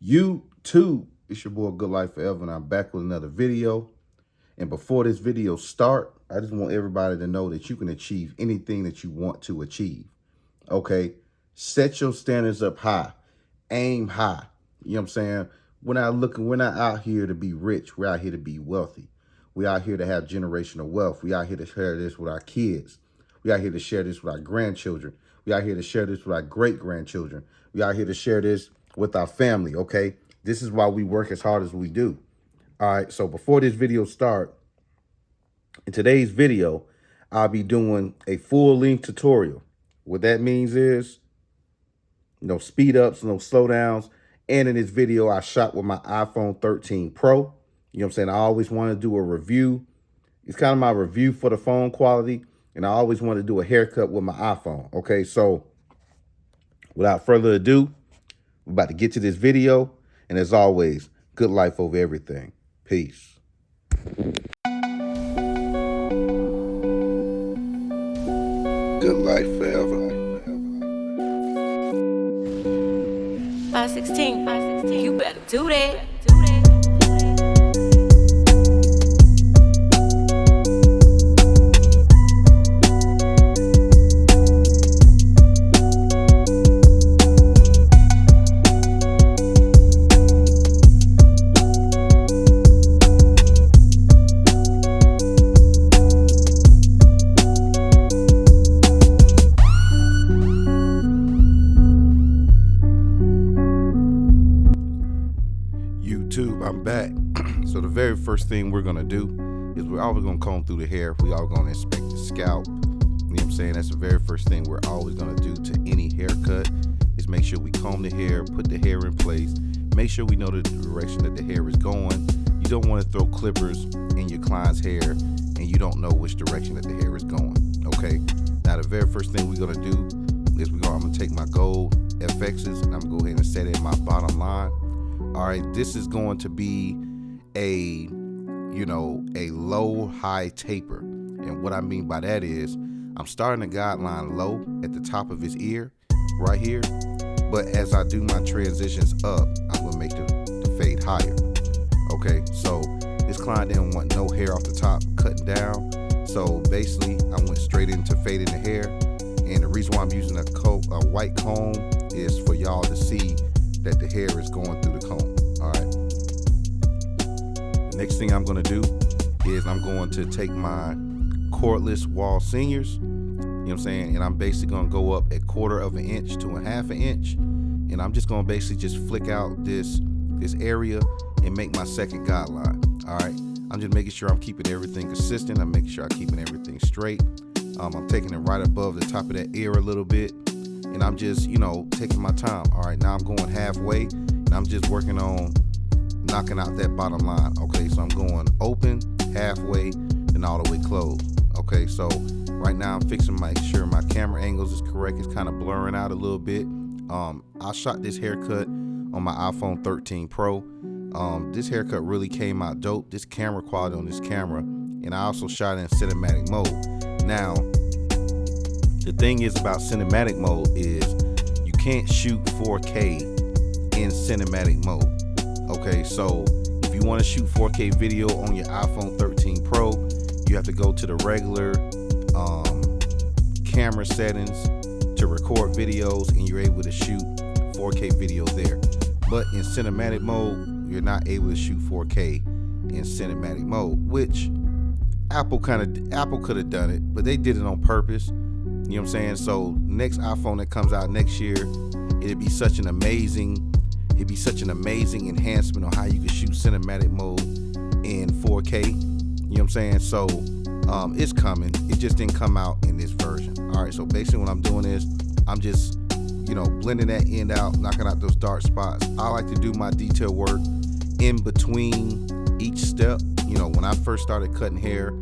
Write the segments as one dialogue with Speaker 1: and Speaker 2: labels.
Speaker 1: YouTube, it's your boy Good Life Forever, and I'm back with another video. And before this video start, I just want everybody to know that you can achieve anything that you want to achieve. Okay, set your standards up high, aim high. You know what I'm saying? We're not out here to be rich. We're out here to be wealthy. We're out here to have generational wealth. We're out here to share this with our kids. We're out here to share this with our grandchildren. We're out here to share this with our great-grandchildren. We're out here to share this with our family, okay? This is why we work as hard as we do. All right, so before this video starts, in today's video, I'll be doing a full-length tutorial. What that means is no speed ups, no slowdowns. And in this video, I shot with my iPhone 13 Pro. You know what I'm saying? I always want to do a review. It's kind of my review for the phone quality. And I always want to do a haircut with my iPhone. Okay, so without further ado, we're about to get to this video. And as always, good life over everything. Peace. Good life forever.
Speaker 2: 516, you better do that.
Speaker 1: YouTube, I'm back. So the very first thing we're gonna do is we're always gonna comb through the hair. We always gonna inspect the scalp. You know what I'm saying? That's the very first thing we're always gonna do to any haircut is make sure we comb the hair, put the hair in place, make sure we know the direction that the hair is going. You don't want to throw clippers in your client's hair and you don't know which direction that the hair is going. Okay. Now the very first thing we're gonna do is I'm gonna take my gold FXs and I'm gonna go ahead and set it in my bottom line. All right, this is going to be a low high taper. And what I mean by that is I'm starting the guideline low at the top of his ear right here. But as I do my transitions up, I'm gonna make the fade higher. Okay, so this client didn't want no hair off the top cutting down. So basically I went straight into fading the hair. And the reason why I'm using a white comb is for y'all to see that the hair is going through the comb. All right. The next thing I'm going to do is I'm going to take my cordless wahl seniors. You know what I'm saying? And I'm basically going to go up a 1/4 of an inch to a 1/2 inch. And I'm just going to basically just flick out this area and make my second guideline. All right. I'm just making sure I'm keeping everything consistent. I'm making sure I'm keeping everything straight. I'm taking it right above the top of that ear a little bit. And I'm just, taking my time. All right, now I'm going halfway, and I'm just working on knocking out that bottom line. Okay, so I'm going open, halfway, and all the way closed. Okay, so right now I'm fixing to make sure my camera angles is correct. It's kind of blurring out a little bit. I shot this haircut on my iPhone 13 Pro. This haircut really came out dope. This camera quality on this camera, and I also shot in cinematic mode. Now, the thing is about cinematic mode is you can't shoot 4K in cinematic mode. Okay, so if you want to shoot 4K video on your iPhone 13 Pro, you have to go to the regular camera settings to record videos, and you're able to shoot 4K video there. But in cinematic mode, you're not able to shoot 4K in cinematic mode, which Apple could have done it, but they did it on purpose. You know what I'm saying? So next iPhone that comes out next year, it'd be such an amazing enhancement on how you can shoot cinematic mode in 4K. You know what I'm saying? So it's coming. It just didn't come out in this version. All right, so basically what I'm doing is I'm just, blending that end out, knocking out those dark spots. I like to do my detail work in between each step. When I first started cutting hair,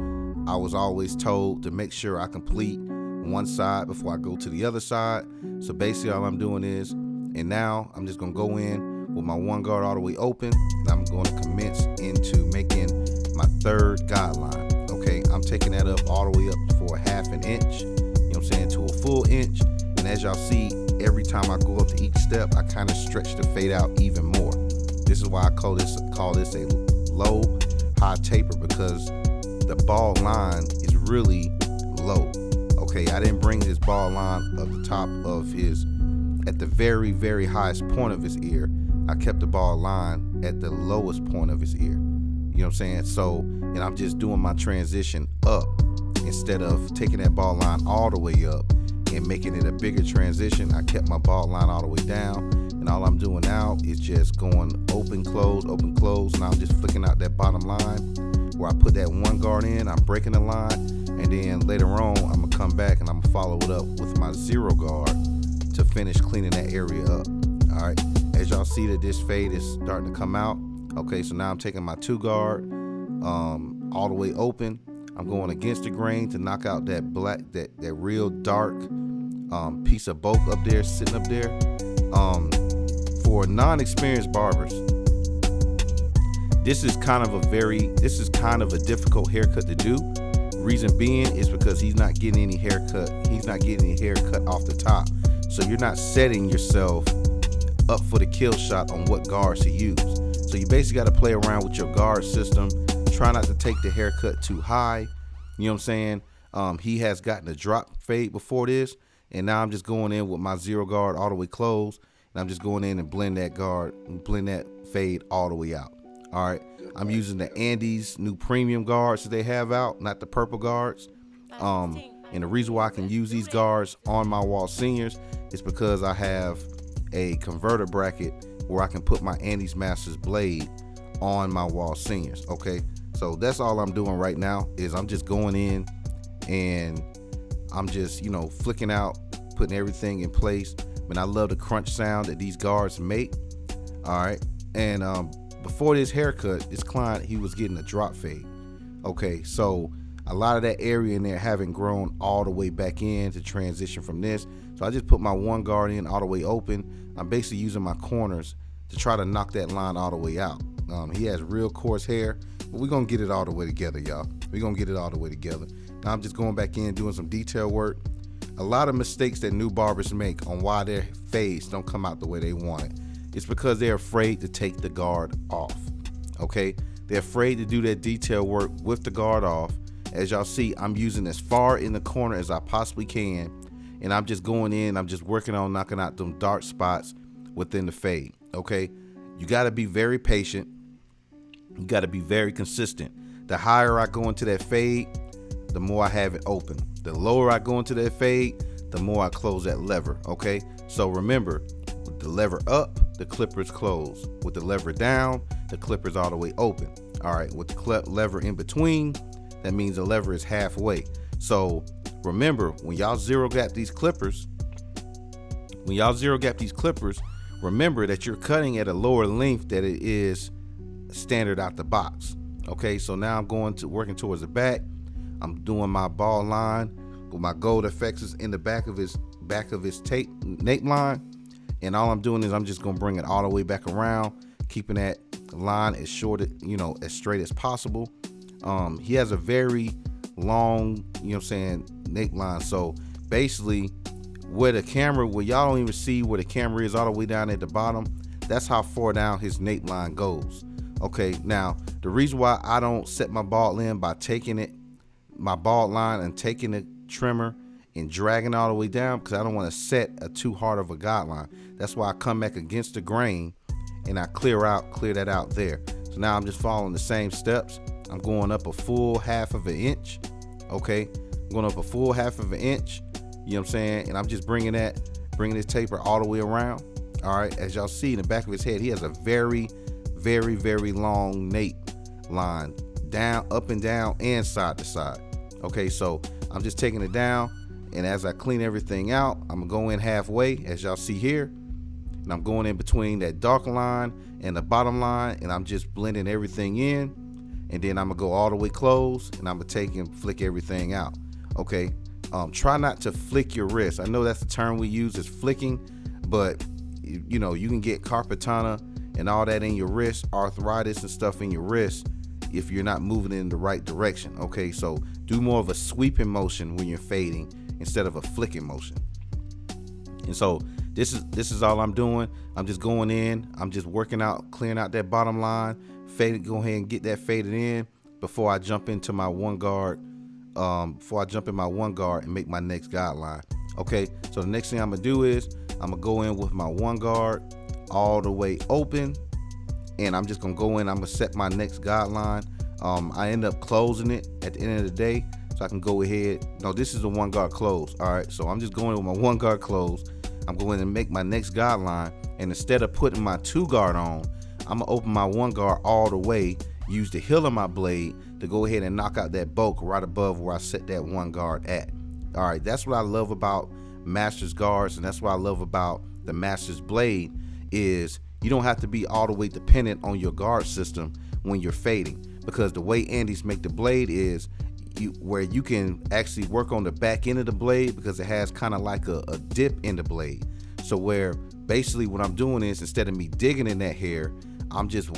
Speaker 1: I was always told to make sure I complete one side before I go to the other side. So basically all I'm doing is, and now I'm just gonna go in with my one guard all the way open, and I'm going to commence into making my third guideline. Okay, I'm taking that up all the way up for a 1/2 inch, to a full inch. And as y'all see, every time I go up to each step, I kind of stretch the fade out even more. This is why I call this a low high taper, because the bald line is really low. Okay, I didn't bring this bald line up the top of his, at the very, very highest point of his ear. I kept the bald line at the lowest point of his ear. You know what I'm saying? So, and I'm just doing my transition up instead of taking that bald line all the way up and making it a bigger transition. I kept my bald line all the way down, and all I'm doing now is just going open, close, and I'm just flicking out that bottom line where I put that one guard in. I'm breaking the line, and then later on I'm gonna come back and I'm gonna follow it up with my 0 guard to finish cleaning that area up. All right, as y'all see that this fade is starting to come out. Okay, so now I'm taking my 2 guard all the way open. I'm going against the grain to knock out that black, that real dark piece of bulk up there, sitting up there. For non-experienced barbers, this is kind of a difficult haircut to do. Reason being is because he's not getting any haircut. He's not getting any haircut off the top. So you're not setting yourself up for the kill shot on what guards to use. So you basically got to play around with your guard system. Try not to take the haircut too high. You know what I'm saying? He has gotten a drop fade before this, and now I'm just going in with my 0 guard all the way closed, and I'm just going in and blend that fade all the way out. All right. I'm using the Andis new premium guards that they have out, not the purple guards. And the reason why I can use these guards on my wahl seniors is because I have a converter bracket where I can put my Andis Masters blade on my wahl seniors. Okay, so that's all I'm doing right now is I'm just going in and I'm just, you know, flicking out, putting everything in place. And I love the crunch sound that these guards make. All right, and before this haircut, this client, he was getting a drop fade. Okay, so a lot of that area in there haven't grown all the way back in to transition from this. So I just put my 1 guard in all the way open. I'm basically using my corners to try to knock that line all the way out. He has real coarse hair, but we're gonna get it all the way together, y'all. We're gonna get it all the way together. Now I'm just going back in, doing some detail work. A lot of mistakes that new barbers make on why their fades don't come out the way they want it. It's because they're afraid to take the guard off. Okay, they're afraid to do that detail work with the guard off. As y'all see, I'm using as far in the corner as I possibly can, and I'm just going in, I'm just working on knocking out them dark spots within the fade. Okay, you got to be very patient. You got to be very consistent. The higher I go into that fade, the more I have it open. The lower I go into that fade, the more I close that lever. Okay, so remember, with the lever up, the clipper's closed. With the lever down, the clipper's all the way open. All right, with the lever in between, that means the lever is halfway. So remember, when y'all zero gap these clippers, remember that you're cutting at a lower length than it is standard out the box. Okay, so now I'm going to working towards the back. I'm doing my ball line with my gold effects in the back of his nape line, and all I'm doing is I'm just gonna bring it all the way back around, keeping that line as short, as straight as possible. He has a very long, nape line. So basically, where y'all don't even see where the camera is all the way down at the bottom, that's how far down his nape line goes. Okay, now the reason why I don't set my bald in by taking my bald line and taking the trimmer and dragging all the way down, because I don't want to set a too hard of a guideline. That's why I come back against the grain and I clear that out there. So now I'm just following the same steps. I'm going up a full 1/2 inch. Okay, I'm going up a full 1/2 inch. You know what I'm saying? And I'm just bringing this taper all the way around. All right, as y'all see in the back of his head, he has a very, very, very long nape line, down, up and down, and side to side. Okay, so I'm just taking it down, and as I clean everything out, I'm gonna go in halfway, as y'all see here, and I'm going in between that dark line and the bottom line, and I'm just blending everything in, and then I'm gonna go all the way close, and I'm gonna take and flick everything out. Okay, try not to flick your wrist. I know that's the term we use, is flicking, but you can get carpal tunnel and all that in your wrist, arthritis and stuff in your wrist, if you're not moving in the right direction. Okay, so do more of a sweeping motion when you're fading instead of a flicking motion. And so This is all I'm doing. I'm just going in. I'm just working out, clearing out that bottom line, faded. Go ahead and get that faded in before I jump into my one guard. Before I jump in my one guard and make my next guideline. Okay, so the next thing I'm gonna do is I'm gonna go in with my one guard all the way open, and I'm just gonna go in. I'm gonna set my next guideline. I end up closing it at the end of the day, so I can go ahead. No, this is the one guard close. All right, so I'm just going with my one guard close. I'm going to make my next guideline, and instead of putting my two guard on, I'm gonna open my one guard all the way. Use the heel of my blade to go ahead and knock out that bulk right above where I set that one guard at. All right, that's what I love about Master's guards, and that's what I love about the Master's blade is you don't have to be all the way dependent on your guard system when you're fading, because the way Andis make the blade is where you can actually work on the back end of the blade, because it has kind of like a dip in the blade. So where basically what I'm doing is, instead of me digging in that hair, I'm just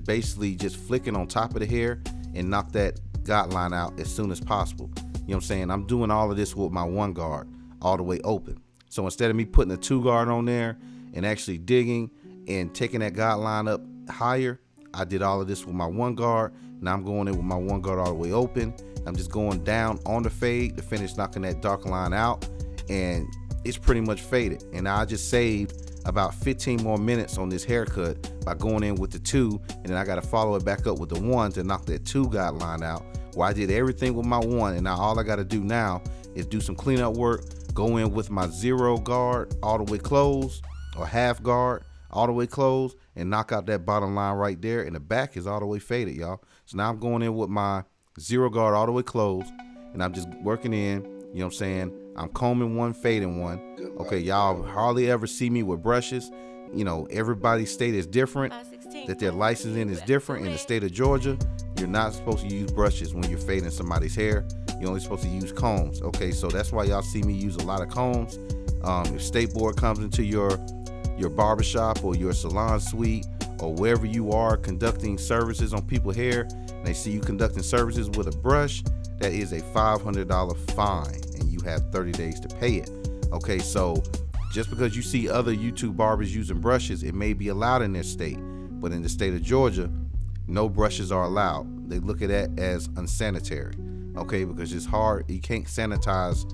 Speaker 1: basically just flicking on top of the hair and knock that guideline out as soon as possible. You know what I'm saying? I'm doing all of this with my one guard all the way open. So instead of me putting a two guard on there and actually digging and taking that guideline up higher, I did all of this with my one guard. Now I'm going in with my one guard all the way open. I'm just going down on the fade to finish knocking that dark line out, and it's pretty much faded. And I just saved about 15 more minutes on this haircut by going in with the two, and then I got to follow it back up with the one to knock that two guideline out. Well, I did everything with my one, and now all I got to do now is do some cleanup work, go in with my zero guard all the way closed, or half guard all the way closed, and knock out that bottom line right there, and the back is all the way faded, y'all. So now I'm going in with my zero guard all the way closed, and I'm just working in, you know what I'm saying? I'm combing one, fading one. Okay, y'all hardly ever see me with brushes. You know, everybody's state is different, that their licensing is different. In the state of Georgia, you're not supposed to use brushes when you're fading somebody's hair. You're only supposed to use combs. Okay, so that's why y'all see me use a lot of combs. If state board comes into your barbershop or your salon suite or wherever you are conducting services on people's hair, and they see you conducting services with a brush, that is a $500 fine, and you have 30 days to pay it. Okay, so just because you see other YouTube barbers using brushes, it may be allowed in their state, but in the state of Georgia, no brushes are allowed. They look at that as unsanitary, okay, because it's hard. You can't sanitize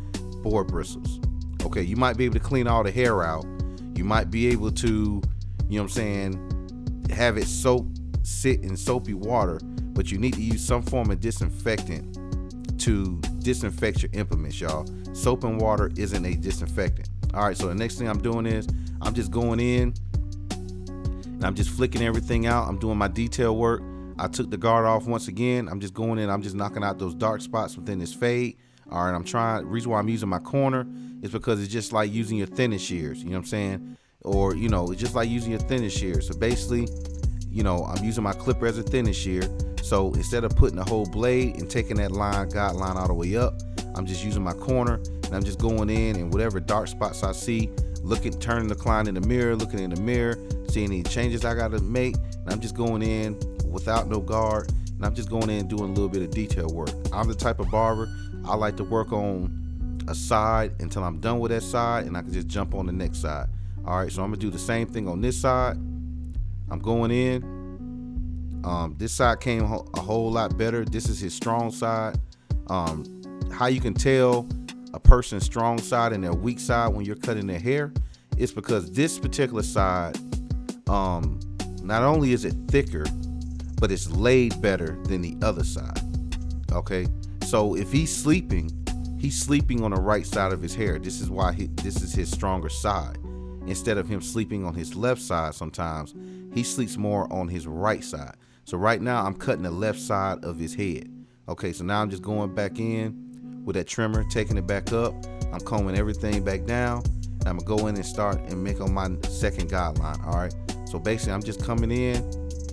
Speaker 1: board bristles. Okay, you might be able to clean all the hair out. You might be able to, you know what I'm saying, have it sit in soapy water, but you need to use some form of disinfectant to disinfect your implements, y'all. Soap and water isn't a disinfectant. All right, so the next thing I'm doing is I'm just going in and I'm just flicking everything out. I'm doing my detail work. I took the guard off once again. I'm just going in, I'm just knocking out those dark spots within this fade. All right, reason why I'm using my corner is because it's just like using your thinnest shears, you know what I'm saying? Or, you know, it's just like using your thinnest shear. So basically, you know, I'm using my clipper as a thinnest shear. So instead of putting the whole blade and taking that guideline all the way up, I'm just using my corner, and I'm just going in, and whatever dark spots I see, turning the client in the mirror, looking in the mirror, seeing any changes I got to make, and I'm just going in without no guard, and I'm just going in and doing a little bit of detail work. I'm the type of barber, I like to work on a side until I'm done with that side, and I can just jump on the next side. All right, so I'm gonna do the same thing on this side. I'm going in. This side came a whole lot better. This is his strong side. How you can tell a person's strong side and their weak side when you're cutting their hair, it's because this particular side, not only is it thicker, but it's laid better than the other side. Okay, so if he's sleeping on the right side of his hair. This is why this is his stronger side. Instead of him sleeping on his left side, sometimes he sleeps more on his right side. So right now I'm cutting the left side of his head. Okay, so now I'm just going back in with that trimmer, taking it back up. I'm combing everything back down. And I'm gonna go in and start and make on my second guideline. All right, so basically I'm just coming in,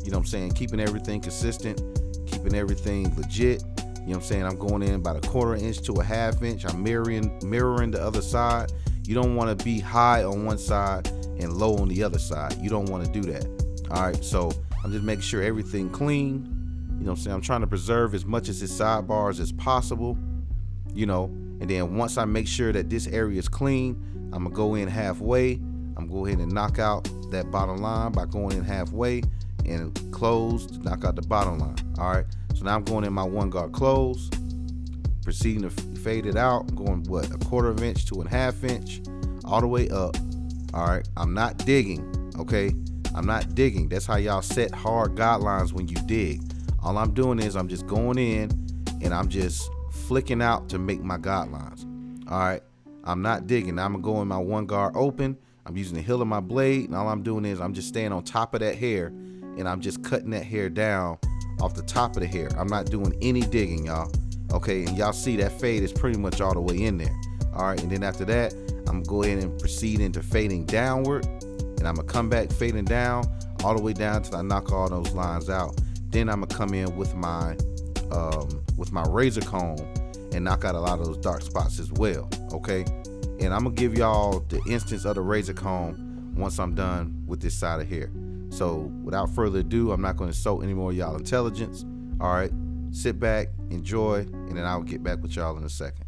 Speaker 1: you know what I'm saying, keeping everything consistent, keeping everything legit. You know what I'm saying? I'm going in about a 1/4 inch to a 1/2 inch. I'm mirroring the other side. You don't want to be high on one side and low on the other side. You don't want to do that. All right, so I'm just making sure everything clean. You know what I'm saying? I'm trying to preserve as much as his sidebars as possible. you know, and then once I make sure that this area is clean, I'm gonna go in halfway. I'm gonna go ahead and knock out that bottom line by going in halfway and close to knock out the bottom line. All right, so now I'm going in my 1 guard close, proceeding to fade it out. I'm going what, 1/4 inch to 1/2 inch, all the way up. All right, I'm not digging. Okay, I'm not digging. That's how y'all set hard guidelines when you dig. All I'm doing is I'm just going in and I'm just flicking out to make my guidelines. All right, I'm not digging. Now I'm gonna go in my 1 guard open. I'm using the heel of my blade, and all I'm doing is I'm just staying on top of that hair, and I'm just cutting that hair down off the top of the hair. I'm not doing any digging, y'all. Okay, and y'all see that fade is pretty much all the way in there. All right, and then after that, I'm gonna go ahead and proceed into fading downward, and I'm gonna come back fading down all the way down till I knock all those lines out. Then I'm gonna come in with my razor comb and knock out a lot of those dark spots as well. Okay, and I'm gonna give y'all the instance of the razor comb once I'm done with this side of hair. So without further ado, I'm not gonna insult any more of y'all intelligence. All right, sit back, enjoy, and then I'll get back with y'all in a second.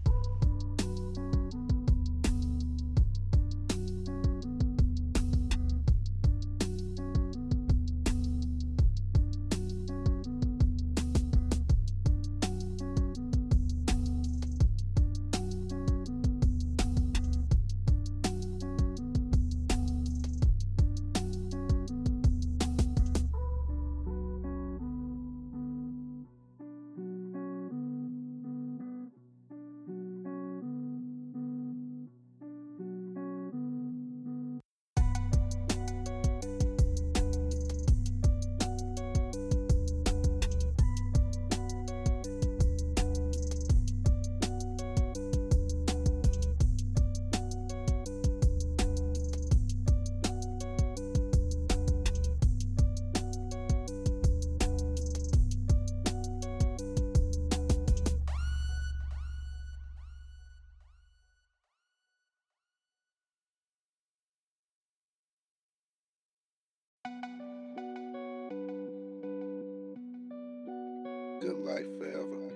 Speaker 1: Good life forever.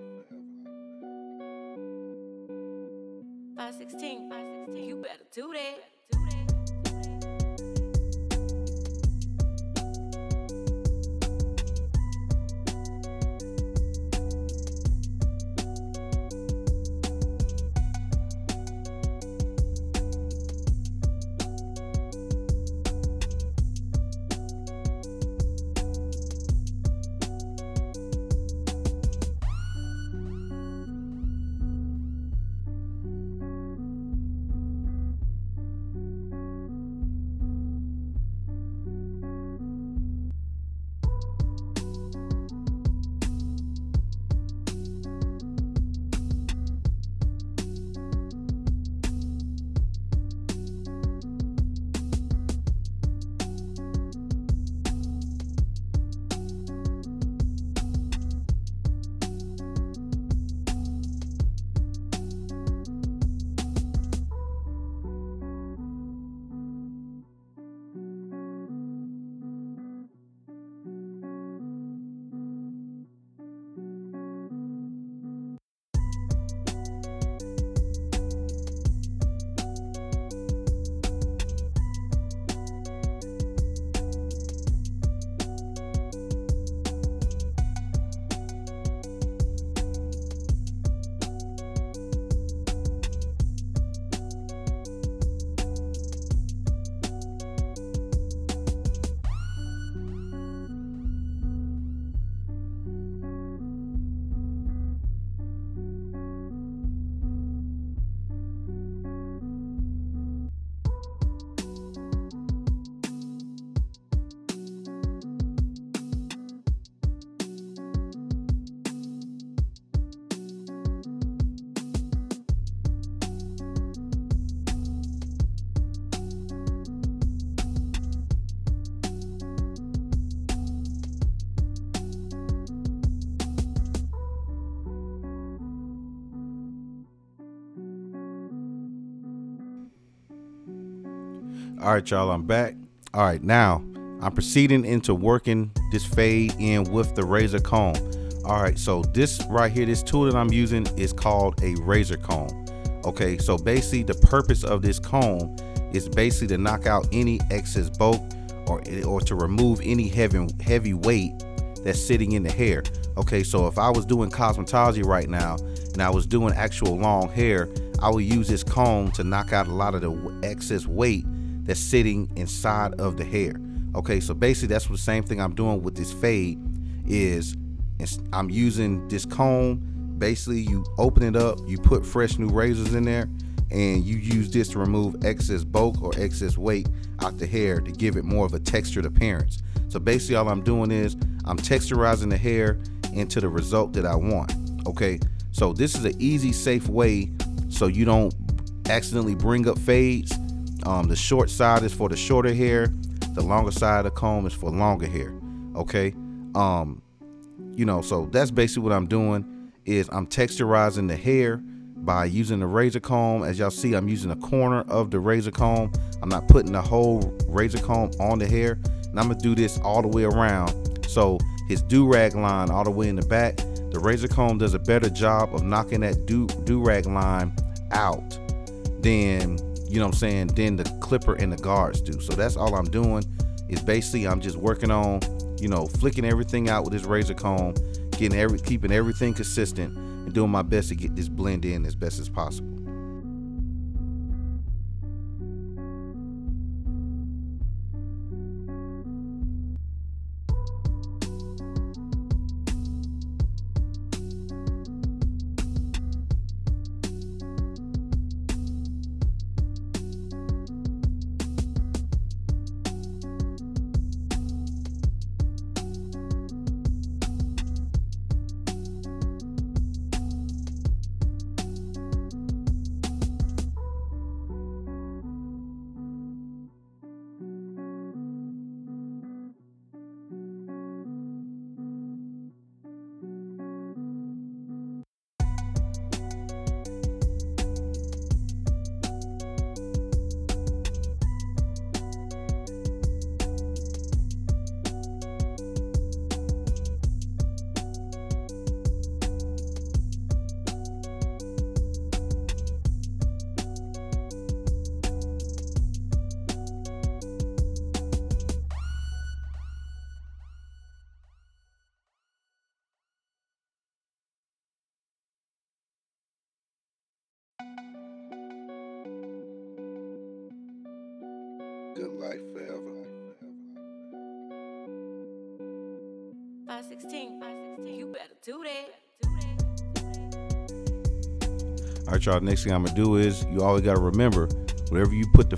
Speaker 2: 516. You better do that.
Speaker 1: All right, y'all, I'm back. All right, now I'm proceeding into working this fade in with the razor comb. All right, so this right here, this tool that I'm using is called a razor comb. Okay, so basically the purpose of this comb is basically to knock out any excess bulk or to remove any heavy weight that's sitting in the hair. Okay, so if I was doing cosmetology right now and I was doing actual long hair, I would use this comb to knock out a lot of the excess weight that's sitting inside of the hair. Okay, so basically that's the same thing I'm doing with this fade is I'm using this comb. Basically you open it up, you put fresh new razors in there, and you use this to remove excess bulk or excess weight out the hair to give it more of a textured appearance. So basically all I'm doing is I'm texturizing the hair into the result that I want. Okay, so this is an easy, safe way so you don't accidentally bring up fades. The short side is for the shorter hair, the longer side of the comb is for longer hair. Okay, so that's basically what I'm doing is I'm texturizing the hair by using the razor comb. As y'all see, I'm using a corner of the razor comb. I'm not putting the whole razor comb on the hair, and I'm gonna do this all the way around. So his do-rag line all the way in the back, the razor comb does a better job of knocking that do-rag line out than, than the clipper and the guards do. So that's all I'm doing is basically I'm just working on, flicking everything out with this razor comb, keeping everything consistent, and doing my best to get this blend in as best as possible. Good life forever.
Speaker 2: 516, you better do that.
Speaker 1: All right, y'all, next thing I'm gonna do is you always gotta remember, whatever you put the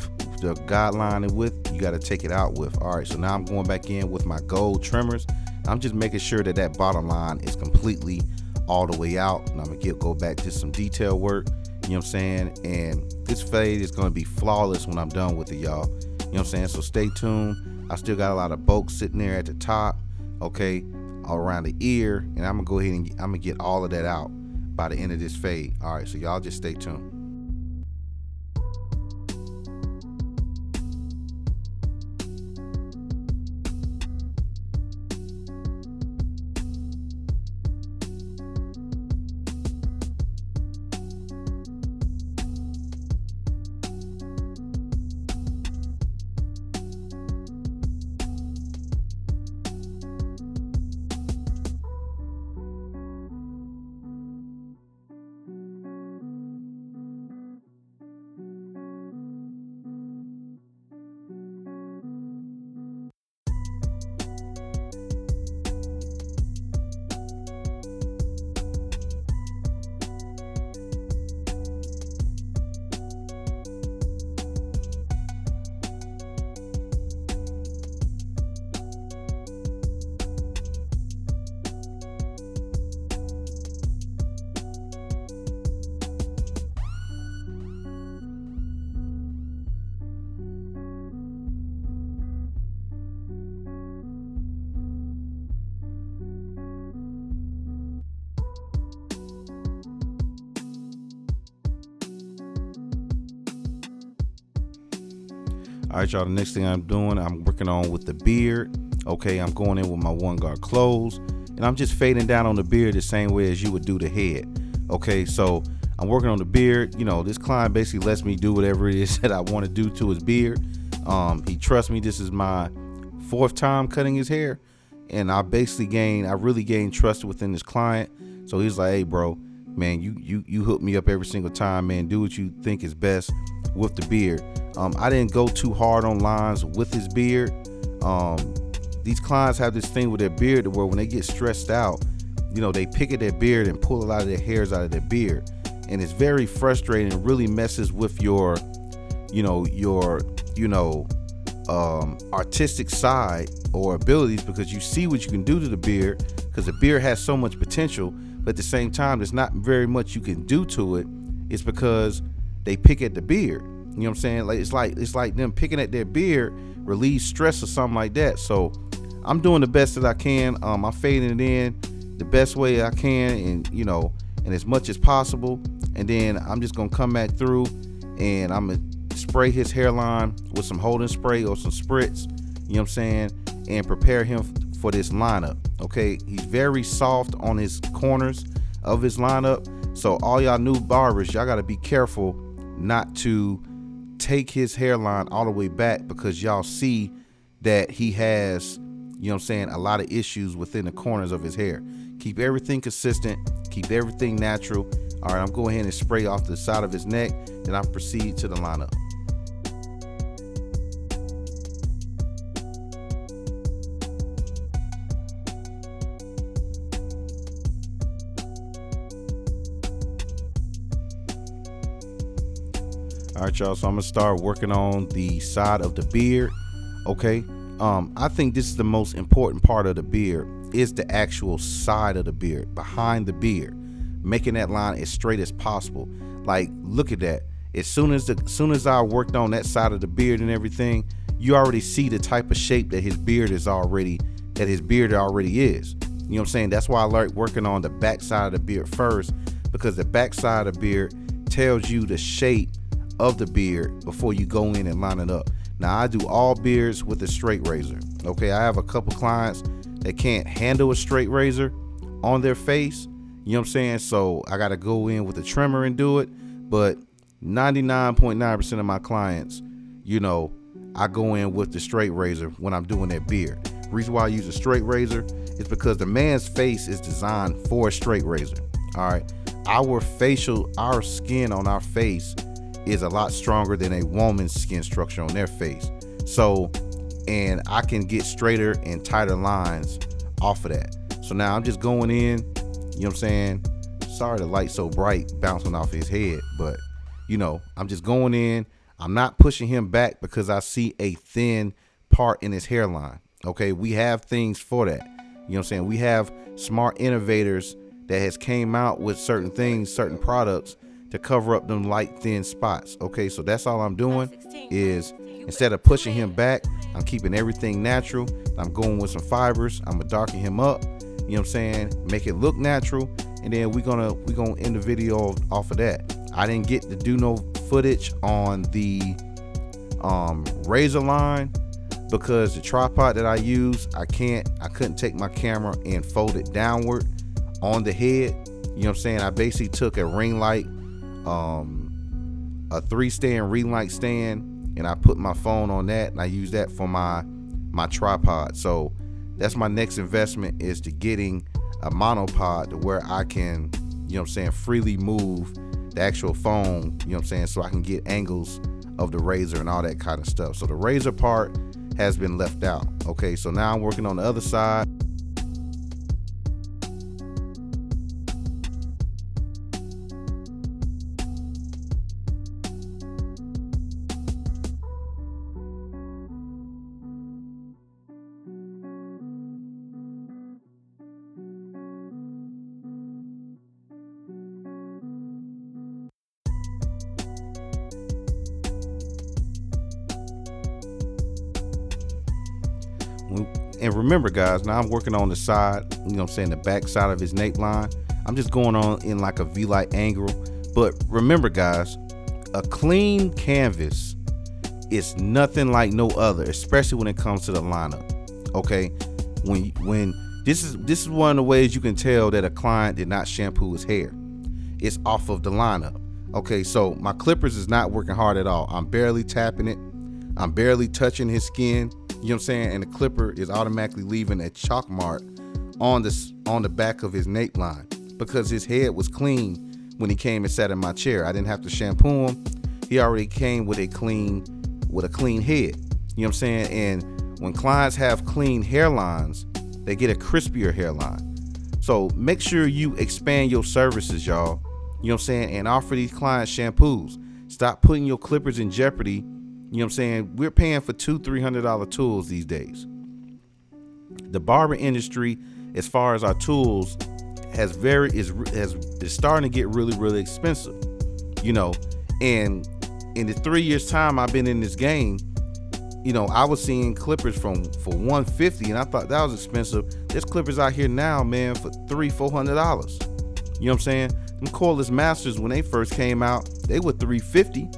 Speaker 1: guideline in with, you gotta take it out with. All right, so now I'm going back in with my gold trimmers. I'm just making sure that bottom line is completely all the way out, and I'm gonna go back to some detail work, you know what I'm saying? And this fade is gonna be flawless when I'm done with it, y'all. You know what I'm saying? So stay tuned. I still got a lot of bulk sitting there at the top, okay, all around the ear, and I'm gonna go ahead and I'm gonna get all of that out by the end of this fade. All right, so y'all just stay tuned. All right, y'all, the next thing I'm doing, I'm working on with the beard. Okay, I'm going in with my one guard close, and and I'm just fading down on the beard the same way as you would do the head. Okay, so I'm working on the beard. You know, this client basically lets me do whatever it is that I want to do to his beard. He trusts me. This is my 4th time cutting his hair, and I really gained trust within this client. So he's like, hey bro, man, you hook me up every single time, man. Do what you think is best with the beard. I didn't go too hard on lines with his beard. These clients have this thing with their beard where when they get stressed out, you know, they pick at their beard and pull a lot of their hairs out of their beard, and it's very frustrating. It really messes with your artistic side or abilities, because you see what you can do to the beard, because the beard has so much potential, but at the same time there's not very much you can do to it. It's because they pick at the beard. You know what I'm saying? Like it's like them picking at their beard relieves stress or something like that. So I'm doing the best that I can. I'm fading it in the best way I can, and as much as possible. And then I'm just gonna come back through and I'm gonna spray his hairline with some holding spray or some spritz, you know what I'm saying, and prepare him for this lineup. Okay, he's very soft on his corners of his lineup, so all y'all new barbers, y'all got to be careful not to take his hairline all the way back, because y'all see that he has, you know what I'm saying, a lot of issues within the corners of his hair. Keep everything consistent, keep everything natural. All right, I'm going ahead and spray off the side of his neck, then I proceed to the lineup. All right, y'all, so I'm gonna start working on the side of the beard. Okay, I think this is the most important part of the beard, is the actual side of the beard, behind the beard, making that line as straight as possible. Like, look at that. As soon as I worked on that side of the beard and everything, you already see the type of shape that his beard already is. You know what I'm saying? That's why I like working on the back side of the beard first, because the back side of the beard tells you the shape of the beard before you go in and line it up. Now, I do all beards with a straight razor. Okay, I have a couple clients that can't handle a straight razor on their face, you know what I'm saying, so I got to go in with a trimmer and do it. But 99.9% of my clients, I go in with the straight razor when I'm doing their beard. The reason why I use a straight razor is because the man's face is designed for a straight razor. All right, our skin on our face is a lot stronger than a woman's skin structure on their face. So, and I can get straighter and tighter lines off of that. So now I'm just going in, you know what I'm saying? Sorry the light's so bright bouncing off his head, but I'm just going in. I'm not pushing him back because I see a thin part in his hairline. Okay, we have things for that. You know what I'm saying? We have smart innovators that has came out with certain things, certain products to cover up them light thin spots. Okay, so that's all I'm doing, is instead of pushing him back, I'm keeping everything natural. I'm going with some fibers. I'm gonna darken him up, you know what I'm saying, make it look natural, and then we're gonna end the video off of that. I didn't get to do no footage on the razor line because the tripod that I use, I couldn't take my camera and fold it downward on the head. You know what I'm saying? I basically took a ring light, a 3-stand ring light stand, and I put my phone on that, and I use that for my tripod. So that's my next investment, is to getting a monopod to where I can, you know what I'm saying, freely move the actual phone, you know what I'm saying, so I can get angles of the razor and all that kind of stuff. So the razor part has been left out. Okay, so now I'm working on the other side. And remember, guys, now I'm working on the side, you know what I'm saying, the back side of his nape line. I'm just going on in like a V-like angle. But remember, guys, a clean canvas is nothing like no other, especially when it comes to the lineup. Okay, when This is one of the ways you can tell that a client did not shampoo his hair. It's off of the lineup. Okay, so my clippers is not working hard at all. I'm barely tapping it. I'm barely touching his skin. You know what I'm saying? And the clipper is automatically leaving a chalk mark on the back of his nape line because his head was clean when he came and sat in my chair. I didn't have to shampoo him. He already came with a clean head. You know what I'm saying? And when clients have clean hairlines, they get a crispier hairline. So make sure you expand your services, y'all. You know what I'm saying? And offer these clients shampoos. Stop putting your clippers in jeopardy. You know what I'm saying? We're paying for $200-$300 tools these days. The barber industry, as far as our tools, is starting to get really, really expensive. You know, and in the 3 years time I've been in this game, you know, I was seeing clippers for $150, and I thought that was expensive. There's clippers out here now, man, for $300-$400. You know what I'm saying? Them cordless masters, when they first came out, they were $350.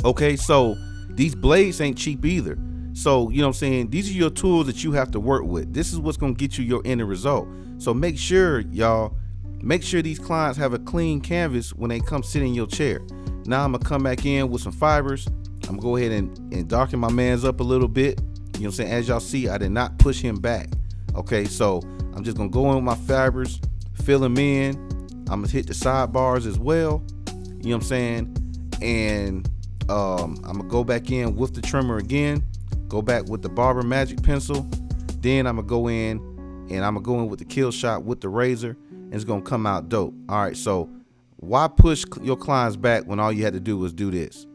Speaker 1: Okay, so these blades ain't cheap either. So, you know what I'm saying? These are your tools that you have to work with. This is what's gonna get you your end result. So make sure, y'all, these clients have a clean canvas when they come sit in your chair. Now I'm gonna come back in with some fibers. I'm gonna go ahead and darken my man's up a little bit. You know what I'm saying? As y'all see, I did not push him back. Okay, so I'm just gonna go in with my fibers, fill him in. I'm gonna hit the sidebars as well. You know what I'm saying? And I'm gonna go back in with the trimmer again, go back with the Barber Magic Pencil. Then I'm gonna go in with the kill shot with the razor, and it's gonna come out dope. All right, so why push your clients back when all you had to do was do this?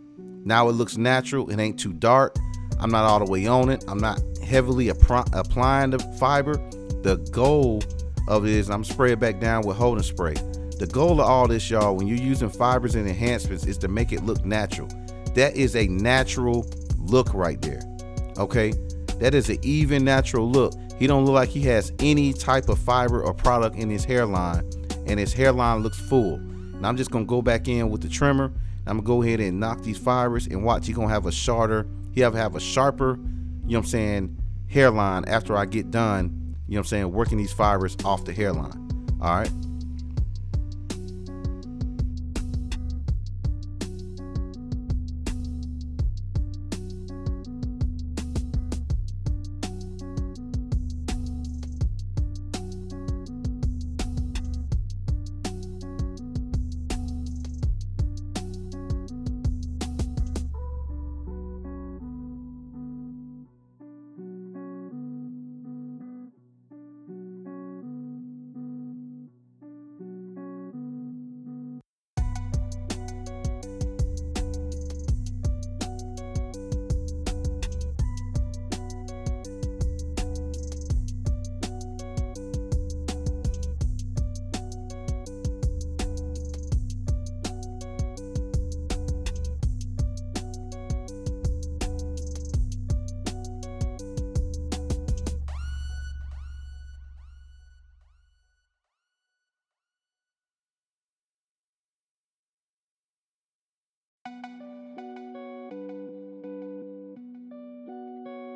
Speaker 1: Now it looks natural. It ain't too dark. I'm not all the way on it. I'm not heavily applying the fiber. The goal of it is I'm spray it back down with holding spray. The goal of all this, y'all, when you're using fibers and enhancements, is to make it look natural. That is a natural look right there. Okay, that is an even natural look. He don't look like he has any type of fiber or product in his hairline, and his hairline looks full. And I'm just gonna go back in with the trimmer. I'm gonna go ahead and knock these fibers, and watch, he's gonna have a sharper, you know what I'm saying, hairline after I get done, you know what I'm saying, working these fibers off the hairline. All right.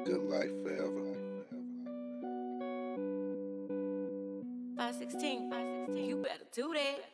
Speaker 1: Good life forever.
Speaker 2: 516, you better do that.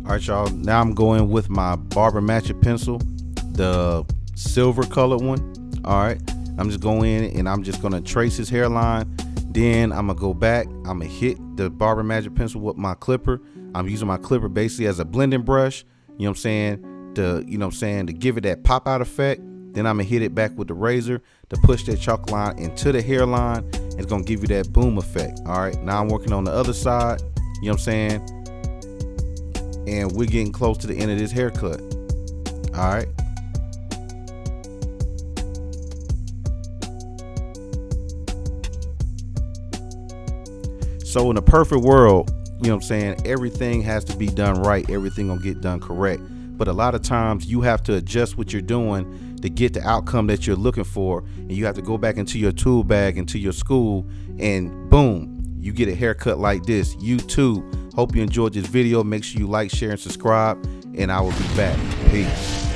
Speaker 1: All right, y'all, now I'm going with my Barber Magic Pencil, the silver colored one. All right, I'm just going in and I'm just gonna trace his hairline. Then I'm gonna go back, I'm gonna hit the Barber Magic Pencil with my clipper. I'm using my clipper basically as a blending brush, you know what I'm saying, to give it that pop out effect. Then I'm gonna hit it back with the razor to push that chalk line into the hairline. It's gonna give you that boom effect. All right, now I'm working on the other side, you know what I'm saying? And we're getting close to the end of this haircut. All right. So in a perfect world, you know what I'm saying, everything has to be done right. Everything gonna get done correct. But a lot of times you have to adjust what you're doing to get the outcome that you're looking for. And you have to go back into your tool bag, into your school, and boom, you get a haircut like this. You too. Hope you enjoyed this video. Make sure you like, share, and subscribe. And I will be back. Peace.